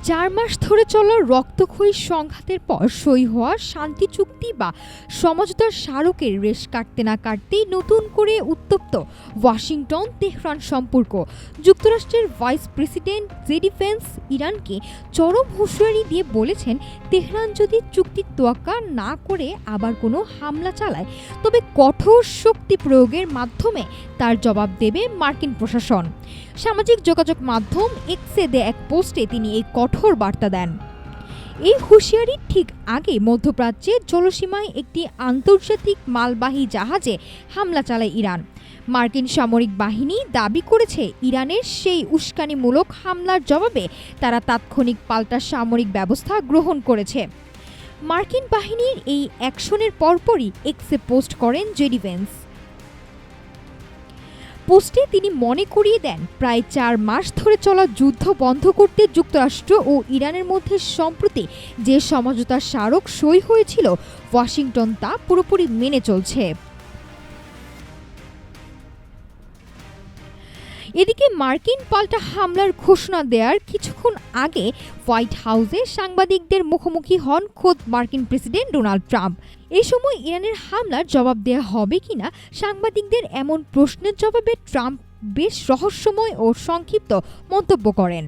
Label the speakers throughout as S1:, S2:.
S1: 4 মাস ধরে চলা রক্তক্ষয়ী সংঘাতের পর সই হওয়া শান্তি চুক্তি বা সমঝোতার স্মারকের রেশ কাটতে না কাটতেই নতুন করে উত্তপ্ত ওয়াশিংটন তেহরান সম্পর্ক। যুক্তরাষ্ট্রের ভাইস প্রেসিডেন্ট জেডি ভেন্স ইরানকে চরম হুঁশিয়ারি দিয়ে বলেছেন, তেহরান যদি চুক্তির তোয়াক্কা না করে আবার কোনো হামলা চালায় তবে কঠোর শক্তি প্রয়োগের মাধ্যমে তার জবাব দেবে মার্কিন প্রশাসন। সামাজিক যোগাযোগ মাধ্যম এক্সে দেয়া এক পোস্টে তিনি এই কঠোর বার্তা দেন। এই হুঁশিয়ারির ঠিক আগে মধ্যপ্রাচ্যে জলসীমায় একটি আন্তর্জাতিক মালবাহী জাহাজে হামলা চালায় ইরান। মার্কিন সামরিক বাহিনী দাবি করেছে, ইরানের সেই উস্কানিমূলক হামলার জবাবে তারা তাৎক্ষণিক পাল্টা সামরিক ব্যবস্থা গ্রহণ করেছে। মার্কিন বাহিনীর এই অ্যাকশনের পরপরই এক্সে পোস্ট করেন জেডি ভেন্স। পোস্টে তিনি মনে করিয়ে দেন, প্রায় 4 মাস ধরে চলা যুদ্ধ বন্ধ করতে যুক্তরাষ্ট্র ও ইরানের মধ্যে সম্প্রতি যে সমঝোতার স্মারক সই হয়েছিল, ওয়াশিংটন তা পুরোপুরি মেনে চলছে। এদিকে মার্কিন পাল্টা হামলার ঘোষণা দেওয়ার কিছুক্ষণ আগে হোয়াইট হাউসে সাংবাদিকদের মুখোমুখি হন খোদ মার্কিন প্রেসিডেন্ট ডোনাল্ড ট্রাম্প। এই সময় ইরানের হামলার জবাব দেওয়া হবে কিনা সাংবাদিকদের এমন প্রশ্নের জবাবে ট্রাম্প বেশ রহস্যময় ও সংক্ষিপ্ত মন্তব্য করেন।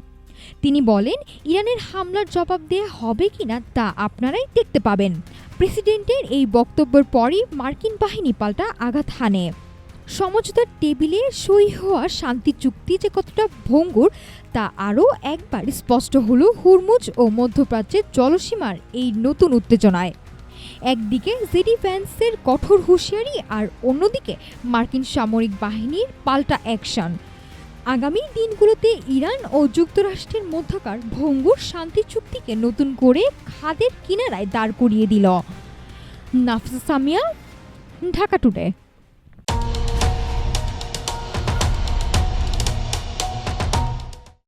S1: তিনি বলেন, ইরানের হামলার জবাব দেওয়া হবে কিনা তা আপনারাই দেখতে পাবেন। প্রেসিডেন্টের এই বক্তব্যের পরই মার্কিন বাহিনী পাল্টা আঘাত হানে। সমঝোতার টেবিলে সই হওয়া শান্তি চুক্তি যে কতটা ভঙ্গুর তা আরও একবার স্পষ্ট হলো হুরমুজ ও মধ্যপ্রাচ্যের জলসীমার এই নতুন উত্তেজনায়। একদিকে জেডি ভ্যান্সের কঠোর হুঁশিয়ারি আর অন্যদিকে মার্কিন সামরিক বাহিনীর পাল্টা অ্যাকশন আগামী দিনগুলোতে ইরান ও যুক্তরাষ্ট্রের মধ্যকার ভঙ্গুর শান্তি চুক্তিকে নতুন করে খাদের কিনারায় দাঁড় করিয়ে দিল। নাফিসা সামিয়া, ঢাকা টুডে।